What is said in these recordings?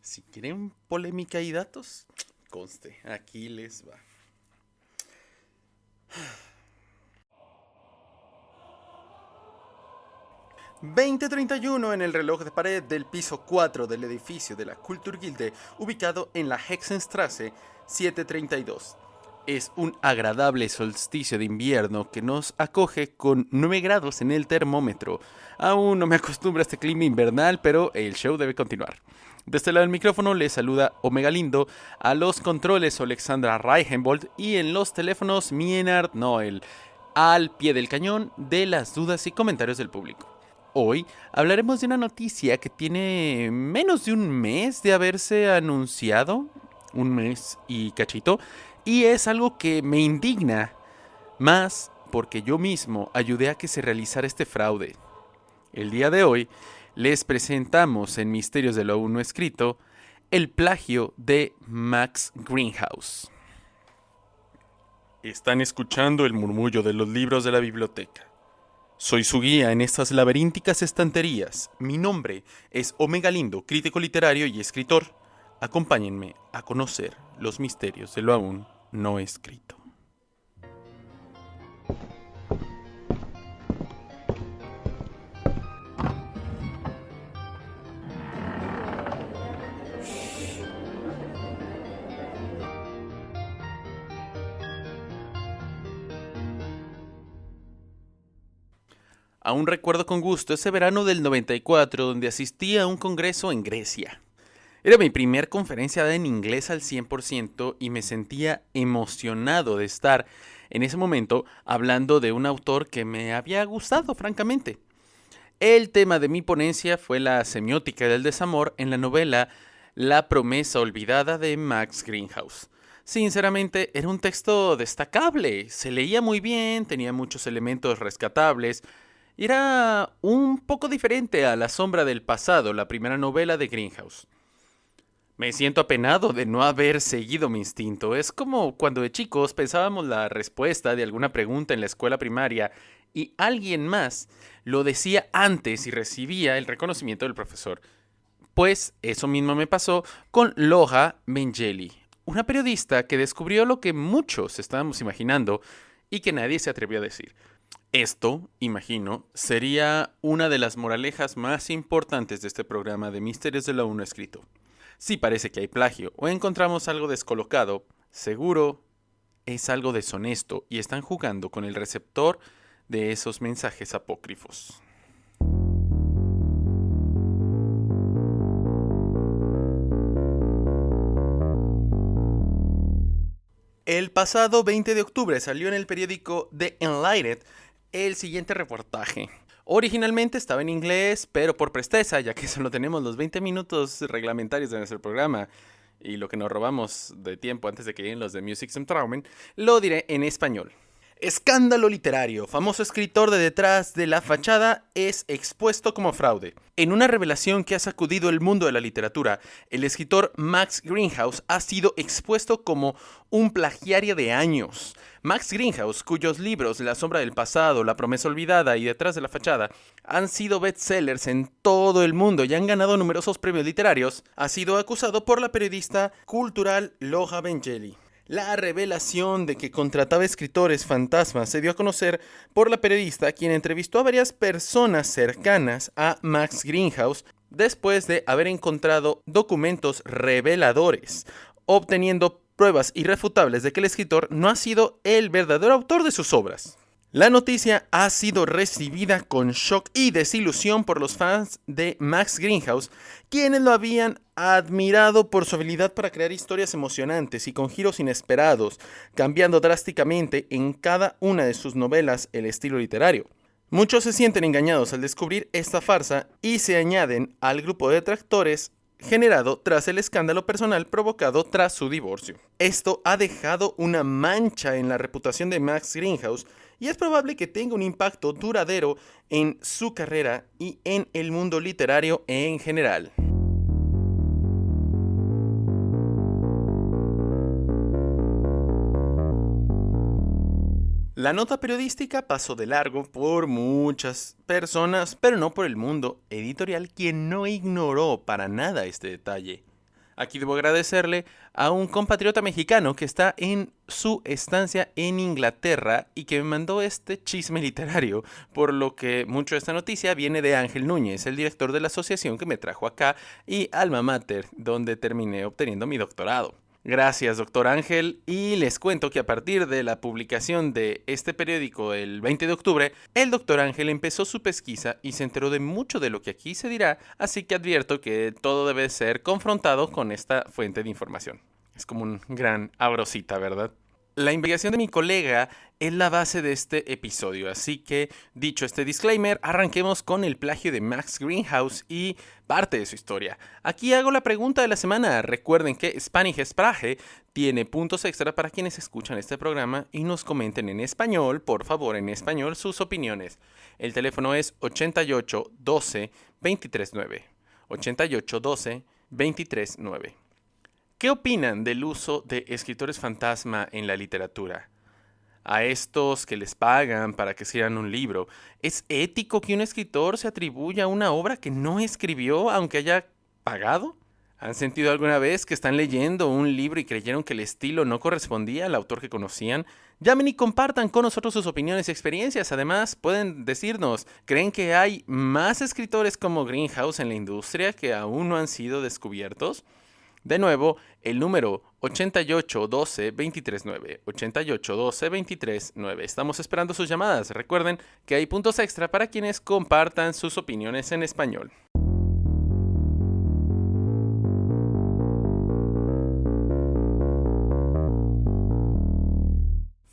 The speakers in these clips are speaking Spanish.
Si quieren polémica y datos, conste, aquí les va. 20:31 en el reloj de pared del piso 4 del edificio de la Kulturgilde, ubicado en la Hexenstraße 732. Es un agradable solsticio de invierno que nos acoge con 9 grados en el termómetro. Aún no me acostumbro a este clima invernal, pero el show debe continuar. De este lado del micrófono les saluda Omega Lindo, a los controles Alexandra Reichenbold y en los teléfonos Mienard Noel, al pie del cañón de las dudas y comentarios del público. Hoy hablaremos de una noticia que tiene menos de un mes de haberse anunciado, un mes y cachito, y es algo que me indigna, más porque yo mismo ayudé a que se realizara este fraude. El día de hoy les presentamos en Misterios de lo Aún No Escrito el plagio de Max Greenhouse. Están escuchando el murmullo de los libros de la biblioteca. Soy su guía en estas laberínticas estanterías. Mi nombre es Omega Lindo, crítico literario y escritor. Acompáñenme a conocer los misterios de lo aún no escrito. Aún recuerdo con gusto ese verano del 94 donde asistí a un congreso en Grecia. Era mi primer conferencia en inglés al 100% y me sentía emocionado de estar en ese momento hablando de un autor que me había gustado, francamente. El tema de mi ponencia fue la semiótica del desamor en la novela La promesa olvidada de Max Greenhouse. Sinceramente, era un texto destacable, se leía muy bien, tenía muchos elementos rescatables. Era un poco diferente a La sombra del pasado, la primera novela de Greenhouse. Me siento apenado de no haber seguido mi instinto. Es como cuando de chicos pensábamos la respuesta de alguna pregunta en la escuela primaria y alguien más lo decía antes y recibía el reconocimiento del profesor. Pues eso mismo me pasó con Loha Mengeli, una periodista que descubrió lo que muchos estábamos imaginando y que nadie se atrevió a decir. Esto, imagino, sería una de las moralejas más importantes de este programa de Misterios de lo Aún No Escrito. Si parece que hay plagio o encontramos algo descolocado, seguro es algo deshonesto y están jugando con el receptor de esos mensajes apócrifos. El pasado 20 de octubre salió en el periódico The Enlightened el siguiente reportaje. Originalmente estaba en inglés, pero por presteza, ya que solo tenemos los 20 minutos reglamentarios de nuestro programa y lo que nos robamos de tiempo antes de que lleguen los de Music zum Traumen, lo diré en español. Escándalo literario. Famoso escritor de Detrás de la Fachada es expuesto como fraude. En una revelación que ha sacudido el mundo de la literatura, el escritor Max Greenhouse ha sido expuesto como un plagiario de años. Max Greenhouse, cuyos libros La sombra del pasado, La promesa olvidada y Detrás de la Fachada han sido bestsellers en todo el mundo y han ganado numerosos premios literarios, ha sido acusado por la periodista cultural Loha Mengeli. La revelación de que contrataba escritores fantasmas se dio a conocer por la periodista, quien entrevistó a varias personas cercanas a Max Greenhouse después de haber encontrado documentos reveladores, obteniendo pruebas irrefutables de que el escritor no ha sido el verdadero autor de sus obras. La noticia ha sido recibida con shock y desilusión por los fans de Max Greenhouse, quienes lo habían admirado por su habilidad para crear historias emocionantes y con giros inesperados, cambiando drásticamente en cada una de sus novelas el estilo literario. Muchos se sienten engañados al descubrir esta farsa y se añaden al grupo de detractores generado tras el escándalo personal provocado tras su divorcio. Esto ha dejado una mancha en la reputación de Max Greenhouse y es probable que tenga un impacto duradero en su carrera y en el mundo literario en general. La nota periodística pasó de largo por muchas personas, pero no por el mundo editorial, quien no ignoró para nada este detalle. Aquí debo agradecerle a un compatriota mexicano que está en su estancia en Inglaterra y que me mandó este chisme literario, por lo que mucho de esta noticia viene de Ángel Núñez, el director de la asociación que me trajo acá y alma mater, donde terminé obteniendo mi doctorado. Gracias, doctor Ángel, y les cuento que a partir de la publicación de este periódico el 20 de octubre, el doctor Ángel empezó su pesquisa y se enteró de mucho de lo que aquí se dirá, así que advierto que todo debe ser confrontado con esta fuente de información. Es como un gran abrosita, ¿verdad? La investigación de mi colega es la base de este episodio, así que, dicho este disclaimer, arranquemos con el plagio de Max Greenhouse y parte de su historia. Aquí hago la pregunta de la semana. Recuerden que Spanish Sprache tiene puntos extra para quienes escuchan este programa y nos comenten en español, por favor, en español, sus opiniones. El teléfono es 88 12 23 9. 88 12 23 9. ¿Qué opinan del uso de escritores fantasma en la literatura? A estos que les pagan para que escriban un libro, ¿es ético que un escritor se atribuya una obra que no escribió aunque haya pagado? ¿Han sentido alguna vez que están leyendo un libro y creyeron que el estilo no correspondía al autor que conocían? Llamen y compartan con nosotros sus opiniones y experiencias. Además, pueden decirnos, ¿creen que hay más escritores como Greenhouse en la industria que aún no han sido descubiertos? De nuevo, el número 88 12 23 9. 88 12 23 9. Estamos esperando sus llamadas. Recuerden que hay puntos extra para quienes compartan sus opiniones en español.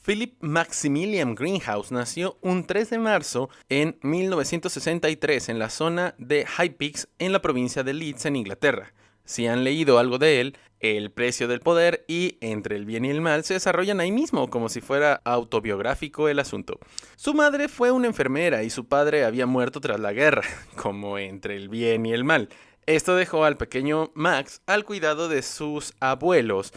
Philip Maximilian Greenhouse nació un 3 de marzo en 1963 en la zona de High Peaks en la provincia de Leeds, en Inglaterra. Si han leído algo de él, El precio del poder y Entre el bien y el mal se desarrollan ahí mismo, como si fuera autobiográfico el asunto. Su madre fue una enfermera y su padre había muerto tras la guerra, como Entre el bien y el mal. Esto dejó al pequeño Max al cuidado de sus abuelos.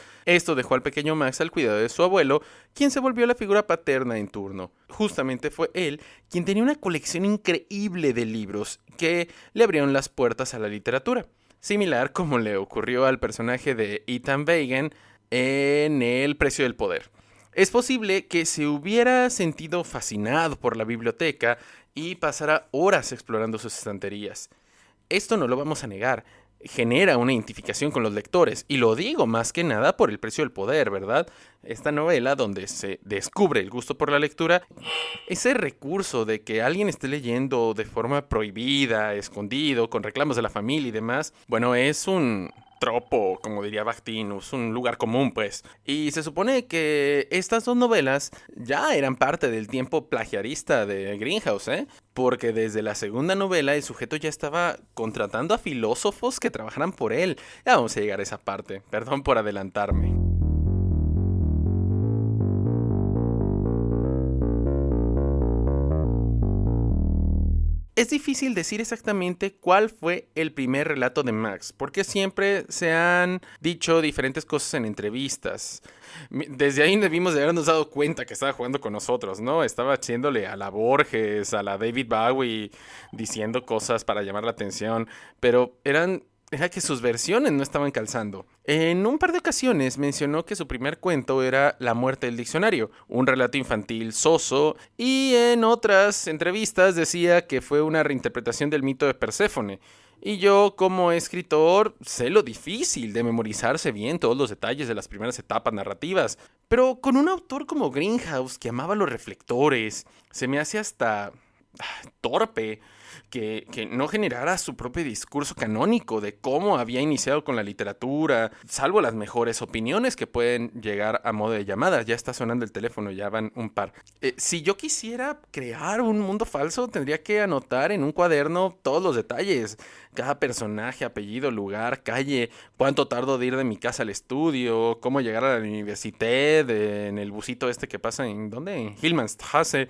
Quien se volvió la figura paterna en turno. Justamente fue él quien tenía una colección increíble de libros que le abrieron las puertas a la literatura. Similar como le ocurrió al personaje de Ethan Begin en El precio del poder. Es posible que se hubiera sentido fascinado por la biblioteca y pasara horas explorando sus estanterías. Esto no lo vamos a negar, genera una identificación con los lectores, y lo digo más que nada por El precio del poder, ¿verdad? Esta novela donde se descubre el gusto por la lectura, ese recurso de que alguien esté leyendo de forma prohibida, escondido, con reclamos de la familia y demás, bueno, es un tropo, como diría Bactinus, un lugar común, pues. Y se supone que estas dos novelas ya eran parte del tiempo plagiarista de Greenhouse, ¿eh? Porque desde la segunda novela el sujeto ya estaba contratando a filósofos que trabajaran por él. Ya vamos a llegar a esa parte, perdón por adelantarme. Es difícil decir exactamente cuál fue el primer relato de Max, porque siempre se han dicho diferentes cosas en entrevistas. Desde ahí debimos de habernos dado cuenta que estaba jugando con nosotros, ¿no? Estaba haciéndole a la Borges, a la David Bowie, diciendo cosas para llamar la atención, pero era que sus versiones no estaban calzando. En un par de ocasiones mencionó que su primer cuento era La muerte del diccionario, un relato infantil soso, y en otras entrevistas decía que fue una reinterpretación del mito de Perséfone. Y yo, como escritor, sé lo difícil de memorizarse bien todos los detalles de las primeras etapas narrativas. Pero con un autor como Greenhouse, que amaba los reflectores, se me hace hasta torpe que no generara su propio discurso canónico de cómo había iniciado con la literatura, salvo las mejores opiniones que pueden llegar a modo de llamadas. Ya está sonando el teléfono, ya van un par. Si yo quisiera crear un mundo falso, tendría que anotar en un cuaderno todos los detalles. Cada personaje, apellido, lugar, calle, cuánto tardo de ir de mi casa al estudio, cómo llegar a la universidad, en el busito este que pasa en... ¿dónde? En Hillmanstrasse.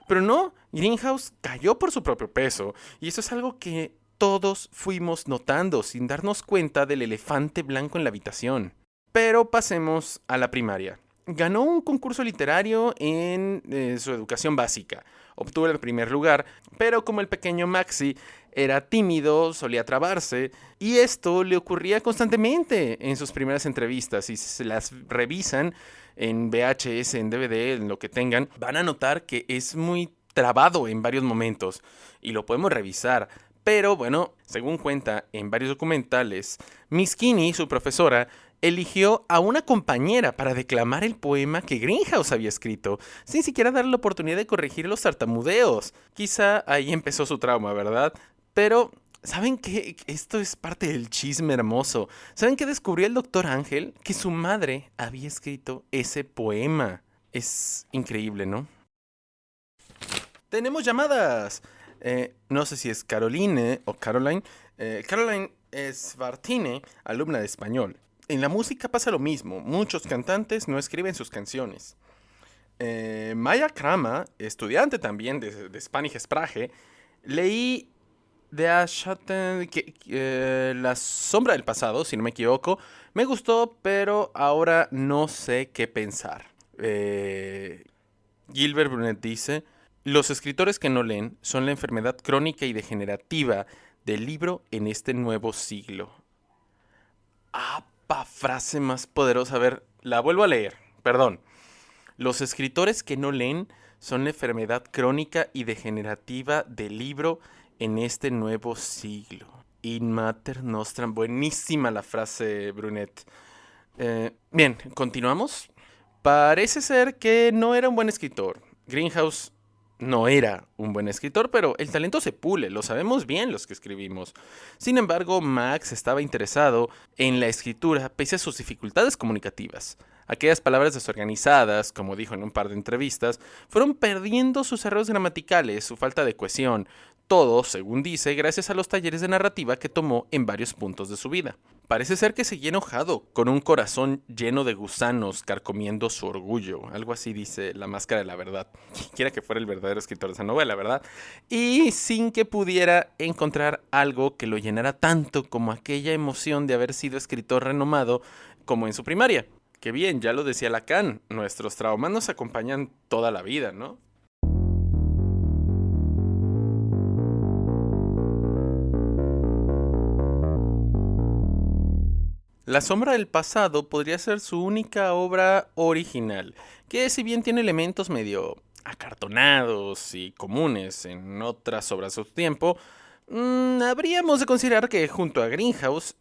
Pero no, Greenhouse cayó por su propio peso, y eso es algo que todos fuimos notando sin darnos cuenta del elefante blanco en la habitación. Pero pasemos a la primaria. Ganó un concurso literario en su educación básica. obtuvo el primer lugar, pero como el pequeño Maxi era tímido, solía trabarse, y esto le ocurría constantemente en sus primeras entrevistas. Si se las revisan en VHS, en DVD, en lo que tengan, van a notar que es muy trabado en varios momentos, y lo podemos revisar. Pero bueno, según cuenta en varios documentales, Miss Kinney, su profesora, eligió a una compañera para declamar el poema que Greenhouse había escrito, sin siquiera darle la oportunidad de corregir los tartamudeos. Quizá ahí empezó su trauma, ¿verdad? Pero, ¿saben qué? Esto es parte del chisme hermoso. ¿Saben qué descubrió el doctor Ángel? Que su madre había escrito ese poema. Es increíble, ¿no? ¡Tenemos llamadas! No sé si es Caroline o Caroline. Caroline Svartine, alumna de español. En la música pasa lo mismo. Muchos cantantes no escriben sus canciones. Maya Krama, estudiante también de Spanish Sprache, leí de La sombra del pasado, si no me equivoco. Me gustó, pero ahora no sé qué pensar. Gilbert Brunet dice: los escritores que no leen son la enfermedad crónica y degenerativa del libro en este nuevo siglo. ¡Apa! Frase más poderosa. A ver, la vuelvo a leer. Perdón. Los escritores que no leen son la enfermedad crónica y degenerativa del libro en este nuevo siglo. In mater nostram. Buenísima la frase, Brunet. Bien, continuamos. Parece ser que no era un buen escritor. Greenhouse no era un buen escritor, pero el talento se pule, lo sabemos bien los que escribimos. Sin embargo, Max estaba interesado en la escritura pese a sus dificultades comunicativas. Aquellas palabras desorganizadas, como dijo en un par de entrevistas, fueron perdiendo sus errores gramaticales, su falta de cohesión. Todo, según dice, gracias a los talleres de narrativa que tomó en varios puntos de su vida. Parece ser que seguía enojado, con un corazón lleno de gusanos carcomiendo su orgullo. Algo así dice La Máscara de la Verdad. Quiera que fuera el verdadero escritor de esa novela, ¿verdad? Y sin que pudiera encontrar algo que lo llenara tanto como aquella emoción de haber sido escritor renomado como en su primaria. Que bien, ya lo decía Lacan, nuestros traumas nos acompañan toda la vida, ¿no? La sombra del pasado podría ser su única obra original, que si bien tiene elementos medio acartonados y comunes en otras obras de su tiempo, habríamos de considerar que junto a Greenhouse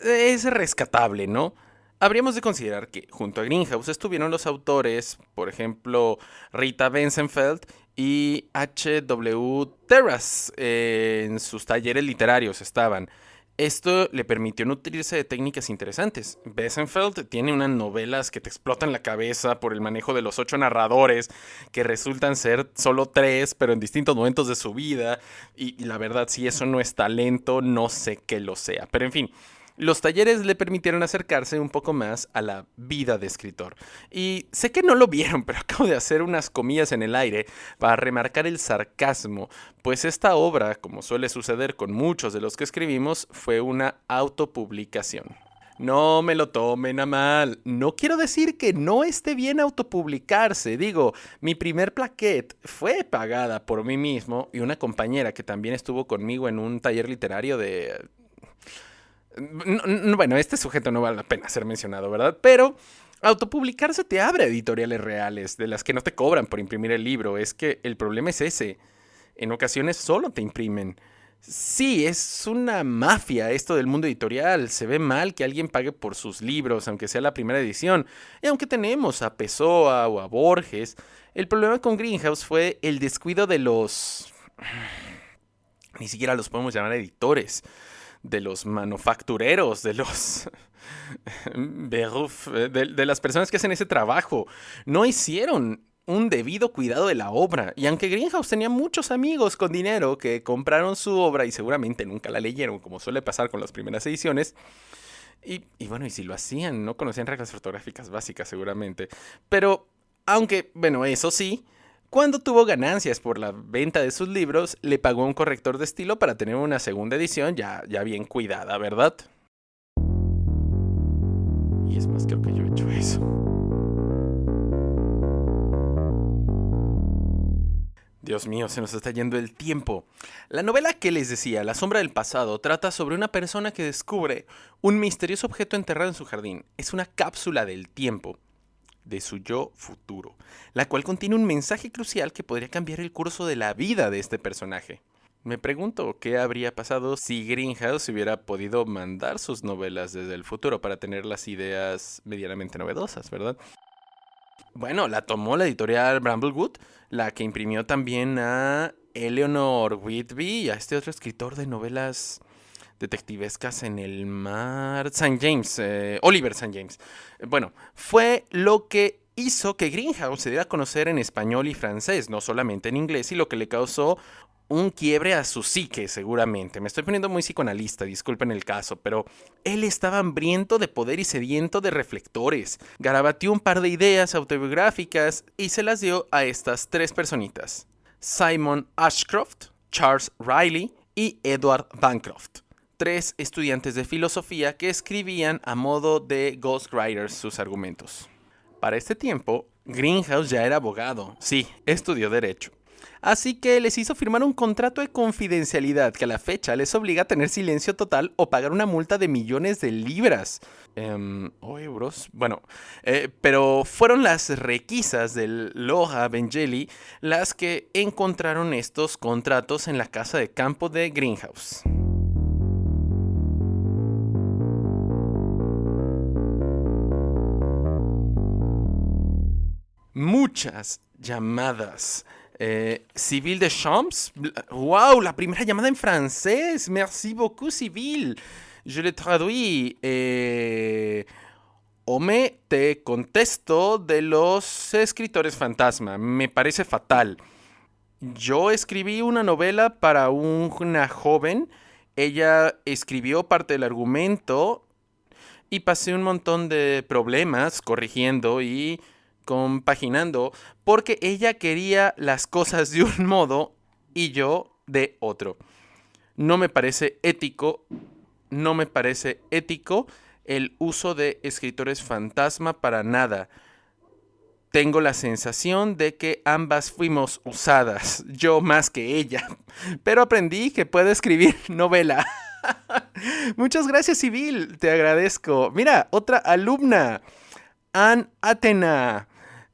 es rescatable, ¿no? Habríamos de considerar que junto a Greenhouse estuvieron los autores, por ejemplo, Rita Wenzenfeld y H.W. Terrace, en sus talleres literarios estaban. Esto le permitió nutrirse de técnicas interesantes. Wenzenfeld tiene unas novelas que te explotan la cabeza por el manejo de los 8 narradores, que resultan ser solo 3, pero en distintos momentos de su vida. Y la verdad, si eso no es talento, no sé qué lo sea. Pero en fin, los talleres le permitieron acercarse un poco más a la vida de escritor. Y sé que no lo vieron, pero acabo de hacer unas comillas en el aire para remarcar el sarcasmo, pues esta obra, como suele suceder con muchos de los que escribimos, fue una autopublicación. No me lo tomen a mal. No quiero decir que no esté bien autopublicarse. Digo, mi primer plaquette fue pagada por mí mismo y una compañera que también estuvo conmigo en un taller literario de... Bueno, este sujeto no vale la pena ser mencionado, ¿verdad? Pero autopublicarse te abre editoriales reales, de las que no te cobran por imprimir el libro. Es que el problema es ese. En ocasiones solo te imprimen. Sí, es una mafia esto del mundo editorial. Se ve mal que alguien pague por sus libros, aunque sea la primera edición. Y aunque tenemos a Pessoa o a Borges, el problema con Greenhouse fue el descuido de los... Ni siquiera los podemos llamar editores. De los manufactureros, de los... de las personas que hacen ese trabajo. No hicieron un debido cuidado de la obra. Y aunque Greenhouse tenía muchos amigos con dinero que compraron su obra y seguramente nunca la leyeron, como suele pasar con las primeras ediciones, y bueno, y si lo hacían, no conocían reglas ortográficas básicas seguramente. Pero, aunque, bueno, eso sí, cuando tuvo ganancias por la venta de sus libros, le pagó a un corrector de estilo para tener una segunda edición ya bien cuidada, ¿verdad? Y es más, creo que yo he hecho eso. Dios mío, se nos está yendo el tiempo. La novela que les decía, La sombra del pasado, trata sobre una persona que descubre un misterioso objeto enterrado en su jardín. Es una cápsula del tiempo de su yo futuro, la cual contiene un mensaje crucial que podría cambiar el curso de la vida de este personaje. Me pregunto qué habría pasado si Greenhouse hubiera podido mandar sus novelas desde el futuro para tener las ideas medianamente novedosas, ¿verdad? Bueno, la tomó la editorial Bramblewood, la que imprimió también a Eleanor Whitby y a este otro escritor de novelas detectivescas en el mar, St. James, Oliver St. James. Bueno, fue lo que hizo que Greenhouse se diera a conocer en español y francés, no solamente en inglés, y lo que le causó un quiebre a su psique, seguramente. Me estoy poniendo muy psicoanalista, disculpen el caso, pero él estaba hambriento de poder y sediento de reflectores. Garabateó un par de ideas autobiográficas y se las dio a estas tres personitas: Simon Ashcroft, Charles Riley y Edward Bancroft. Tres estudiantes de filosofía que escribían a modo de ghostwriters sus argumentos. Para este tiempo, Greenhouse ya era abogado. Sí, estudió Derecho. Así que les hizo firmar un contrato de confidencialidad que a la fecha les obliga a tener silencio total o pagar una multa de millones de libras. ¿O euros? Bueno, pero fueron las requisas del Loja Benjeli las que encontraron estos contratos en la casa de campo de Greenhouse. Muchas llamadas. Civil de Champs. Wow, la primera llamada en francés. Merci beaucoup, Civil. Je le traduis. Ome, te contesto de los escritores fantasma. Me parece fatal. Yo escribí una novela para una joven. Ella escribió parte del argumento y pasé un montón de problemas corrigiendo y compaginando porque ella quería las cosas de un modo y yo de otro. No me parece ético el uso de escritores fantasma para nada. Tengo la sensación de que ambas fuimos usadas, yo más que ella, pero aprendí que puedo escribir novela. Muchas gracias, Civil, te agradezco. Mira, otra alumna, Ann Atena.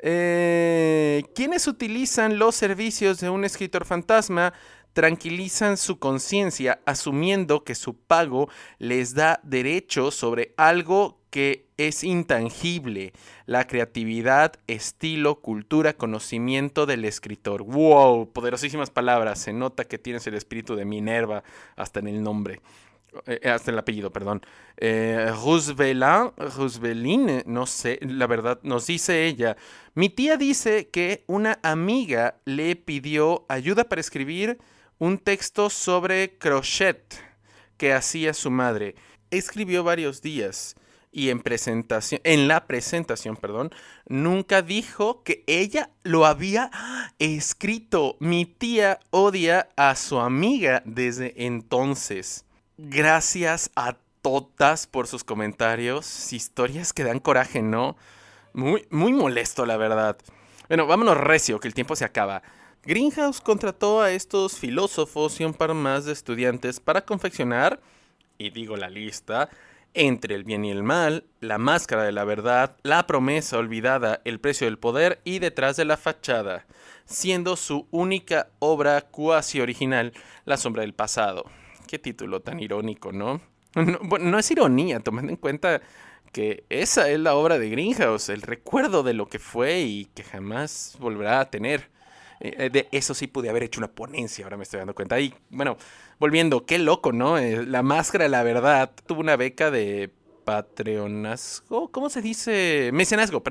Quienes utilizan los servicios de un escritor fantasma tranquilizan su conciencia asumiendo que su pago les da derecho sobre algo que es intangible: la creatividad, estilo, cultura, conocimiento del escritor. ¡Wow! Poderosísimas palabras. Se nota que tienes el espíritu de Minerva hasta en el nombre. Hasta el apellido, perdón. Roosevelt, no sé, la verdad, nos dice ella. Mi tía dice que una amiga le pidió ayuda para escribir un texto sobre crochet que hacía su madre. Escribió varios días y en la presentación, nunca dijo que ella lo había escrito. Mi tía odia a su amiga desde entonces. Gracias a todas por sus comentarios. Historias que dan coraje, ¿no? Muy, muy molesto, la verdad. Bueno, vámonos recio, que el tiempo se acaba. Greenhouse contrató a estos filósofos y un par más de estudiantes para confeccionar, y digo la lista: Entre el bien y el mal, La máscara de la verdad, La promesa olvidada, El precio del poder y Detrás de la fachada, siendo su única obra cuasi original La sombra del pasado. Qué título tan irónico, ¿no? Bueno, no es ironía, tomando en cuenta que esa es la obra de Greenhouse, el recuerdo de lo que fue y que jamás volverá a tener. De eso sí pude haber hecho una ponencia, ahora me estoy dando cuenta. Y bueno, volviendo, qué loco, ¿no? La máscara de la verdad tuvo una beca de patronazgo, ¿cómo se dice? Mecenazgo,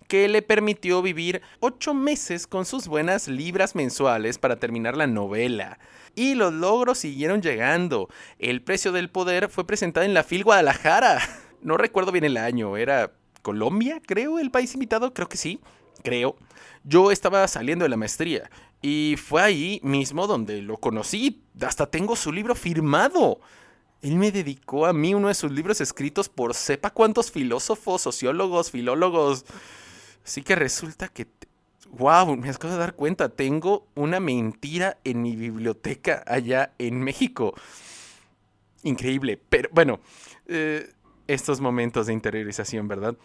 que le permitió vivir 8 meses con sus buenas libras mensuales para terminar la novela. Y los logros siguieron llegando. El precio del poder fue presentada en la FIL Guadalajara. No recuerdo bien el año, era Colombia, creo, el país invitado, creo que sí, creo. Yo estaba saliendo de la maestría y fue ahí mismo donde lo conocí. Hasta tengo su libro firmado. Él me dedicó a mí uno de sus libros escritos por sepa cuántos filósofos, sociólogos, filólogos. Así que resulta que... Wow, me acabo de dar cuenta, tengo una mentira en mi biblioteca allá en México. Increíble, pero bueno, eh, estos momentos de interiorización, ¿verdad?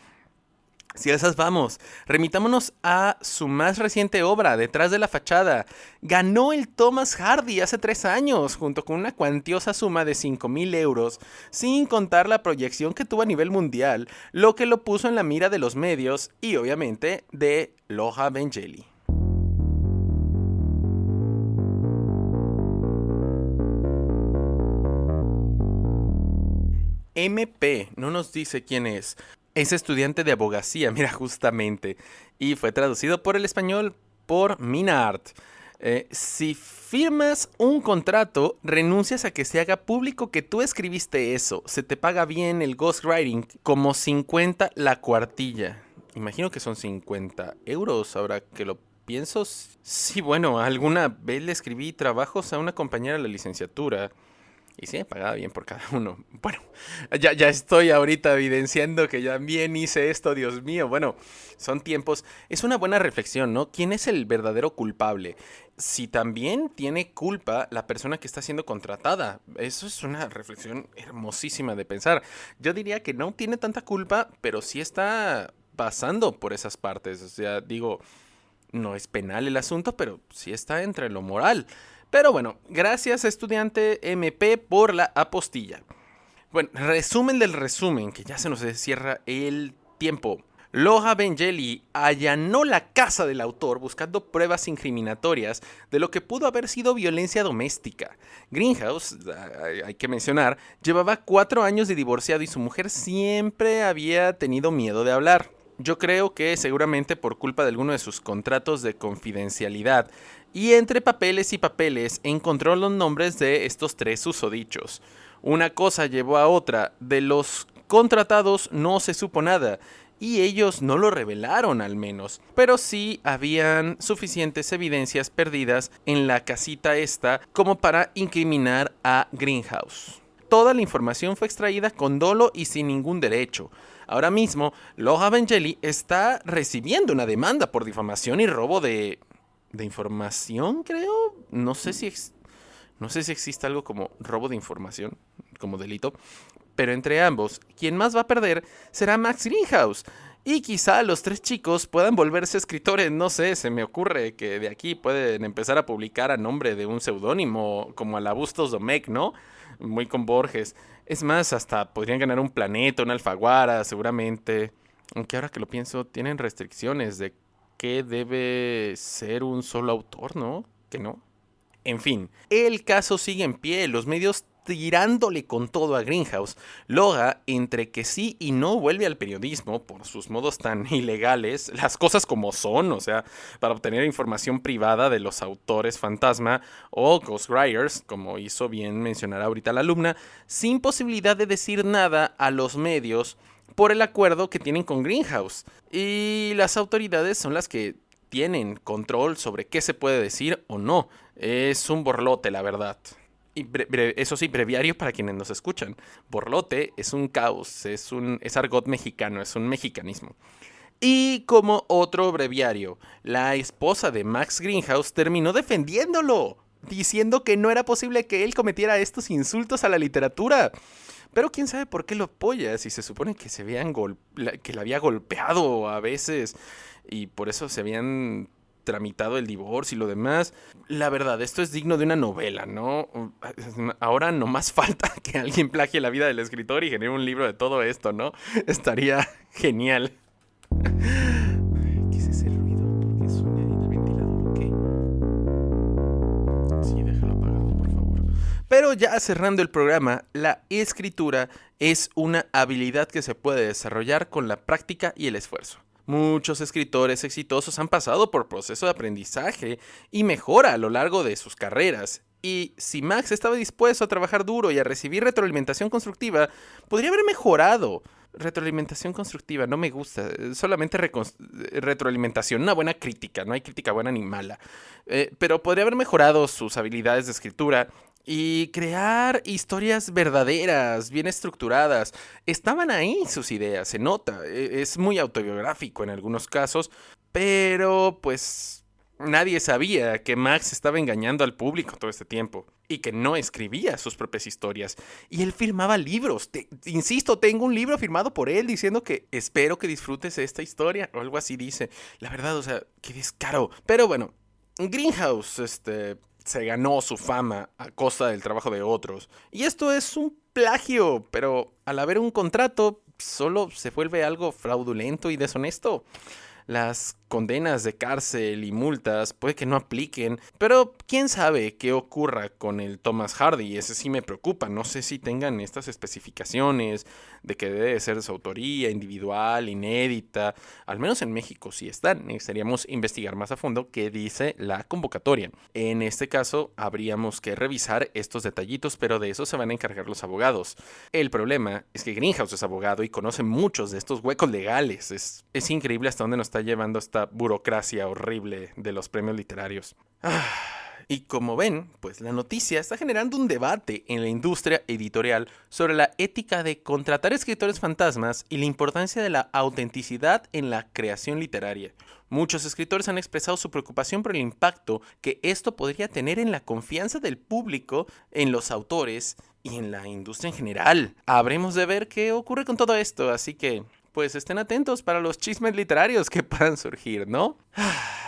Si a esas vamos, remitámonos a su más reciente obra, Detrás de la fachada. Ganó el Thomas Hardy hace 3 años, junto con una cuantiosa suma de 5.000 euros, sin contar la proyección que tuvo a nivel mundial, lo que lo puso en la mira de los medios y obviamente de Loha Bengeli. MP no nos dice quién es. Es estudiante de abogacía, mira, justamente. Y fue traducido por el español por Minart. Si firmas un contrato, renuncias a que se haga público que tú escribiste eso. Se te paga bien el ghostwriting, como 50 la cuartilla. Imagino que son 50 euros, ahora que lo pienso. Sí, bueno, alguna vez le escribí trabajos a una compañera de la licenciatura. Y sí, me pagaba bien por cada uno. Bueno, ya estoy ahorita evidenciando que ya bien hice esto, Dios mío. Bueno, son tiempos. Es una buena reflexión, ¿no? ¿Quién es el verdadero culpable? Si también tiene culpa la persona que está siendo contratada. Eso es una reflexión hermosísima de pensar. Yo diría que no tiene tanta culpa, pero sí está pasando por esas partes. O sea, digo, no es penal el asunto, pero sí está entre lo moral. Pero bueno, gracias estudiante MP por la apostilla. Bueno, resumen del resumen, que ya se nos cierra el tiempo. Loha Bengeli allanó la casa del autor buscando pruebas incriminatorias de lo que pudo haber sido violencia doméstica. Greenhouse, hay que mencionar, llevaba 4 años de divorciado y su mujer siempre había tenido miedo de hablar. Yo creo que seguramente por culpa de alguno de sus contratos de confidencialidad, y entre papeles y papeles encontró los nombres de estos 3 susodichos. Una cosa llevó a otra, de los contratados no se supo nada, y ellos no lo revelaron al menos, pero sí habían suficientes evidencias perdidas en la casita esta como para incriminar a Greenhouse. Toda la información fue extraída con dolo y sin ningún derecho. Ahora mismo, Loha Bengeli está recibiendo una demanda por difamación y robo de información, creo. No sé si existe algo como robo de información, como delito. Pero entre ambos, quien más va a perder será Max Greenhouse. Y quizá los 3 chicos puedan volverse escritores, no sé, se me ocurre que de aquí pueden empezar a publicar a nombre de un seudónimo, como a la Bustos Domecq, ¿no? Muy con Borges. Es más, hasta podrían ganar un planeta, una Alfaguara, seguramente. Aunque ahora que lo pienso, tienen restricciones de qué debe ser un solo autor, ¿no? Que no. En fin, el caso sigue en pie, los medios tirándole con todo a Greenhouse. Loha, entre que sí y no, vuelve al periodismo por sus modos tan ilegales, las cosas como son, o sea, para obtener información privada de los autores fantasma o ghostwriters, como hizo bien mencionar ahorita la alumna, sin posibilidad de decir nada a los medios por el acuerdo que tienen con Greenhouse. Y las autoridades son las que tienen control sobre qué se puede decir o no. Es un borlote, la verdad. Y eso sí, breviario para quienes nos escuchan. Borlote es un caos, es argot mexicano, es un mexicanismo. Y como otro breviario, la esposa de Max Greenhouse terminó defendiéndolo, diciendo que no era posible que él cometiera estos insultos a la literatura. Pero quién sabe por qué lo apoya, si se supone que que la había golpeado a veces y por eso se habían tramitado el divorcio y lo demás. La verdad, esto es digno de una novela, ¿no? Ahora no más falta que alguien plagie la vida del escritor y genere un libro de todo esto, ¿no? Estaría genial. ¿Qué es ese ruido? ¿Por qué suena ahí el ventilador o qué? Sí, déjalo apagado, por favor. Pero ya cerrando el programa, la escritura es una habilidad que se puede desarrollar con la práctica y el esfuerzo. Muchos escritores exitosos han pasado por proceso de aprendizaje y mejora a lo largo de sus carreras. Y si Max estaba dispuesto a trabajar duro y a recibir retroalimentación constructiva, podría haber mejorado. Retroalimentación constructiva, no me gusta, solamente retroalimentación, una buena crítica, no hay crítica buena ni mala. Pero podría haber mejorado sus habilidades de escritura y crear historias verdaderas, bien estructuradas. Estaban ahí sus ideas, se nota. Es muy autobiográfico en algunos casos, Pero pues nadie sabía que Max estaba engañando al público todo este tiempo y que no escribía sus propias historias. Y él firmaba libros. Insisto, tengo un libro firmado por él diciendo que espero que disfrutes esta historia o algo así dice. La verdad, o sea, qué descaro. Pero bueno, Greenhouse, se ganó su fama a costa del trabajo de otros. Y esto es un plagio, pero al haber un contrato, solo se vuelve algo fraudulento y deshonesto. Las condenas de cárcel y multas puede que no apliquen, pero quién sabe qué ocurra con el Thomas Hardy. Ese sí me preocupa. No sé si tengan estas especificaciones de que debe ser de su autoría, individual, inédita. Al menos en México sí están. Necesitaríamos investigar más a fondo qué dice la convocatoria. En este caso, habríamos que revisar estos detallitos, pero de eso se van a encargar los abogados. El problema es que Greenhouse es abogado y conoce muchos de estos huecos legales. Es increíble hasta dónde nos está llevando esta burocracia horrible de los premios literarios. Y como ven, pues la noticia está generando un debate en la industria editorial sobre la ética de contratar escritores fantasmas y la importancia de la autenticidad en la creación literaria. Muchos escritores han expresado su preocupación por el impacto que esto podría tener en la confianza del público en los autores y en la industria en general. Habremos de ver qué ocurre con todo esto, así que pues estén atentos para los chismes literarios que puedan surgir, ¿no?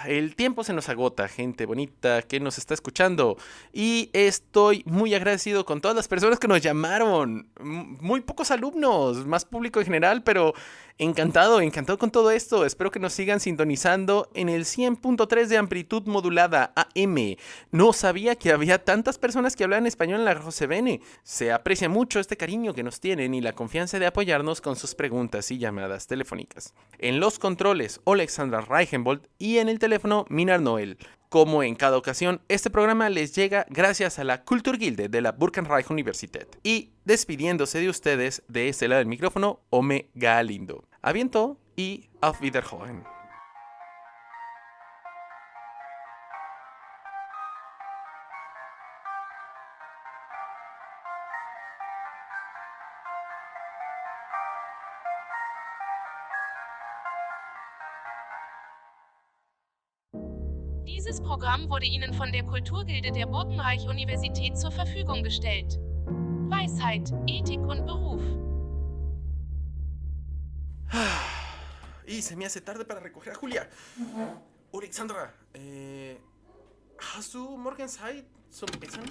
El tiempo se nos agota, gente bonita que nos está escuchando. Y estoy muy agradecido con todas las personas que nos llamaron. Muy pocos alumnos, más público en general, pero encantado con todo esto. Espero que nos sigan sintonizando en el 100.3 de amplitud modulada AM. No sabía que había tantas personas que hablan español en la RCBN. Se aprecia mucho este cariño que nos tienen y la confianza de apoyarnos con sus preguntas y llamadas telefónicas. En los controles, Alexandra Reichenbold y en el teléfono, Minar Noel. Como en cada ocasión, este programa les llega gracias a la Kulturgilde de la Burkenreich Universität. Y despidiéndose de ustedes, de este lado del micrófono, Ome Galindo. Aviento y auf Wiederhören. Dieses Programm wurde Ihnen von der Kulturgilde der Burkenreich-Universität zur Verfügung gestellt. Weisheit, Ethik und Beruf. Y se me hace tarde para recoger a Julia. Alexandra, ¿hast du morgen Zeit zum Examen?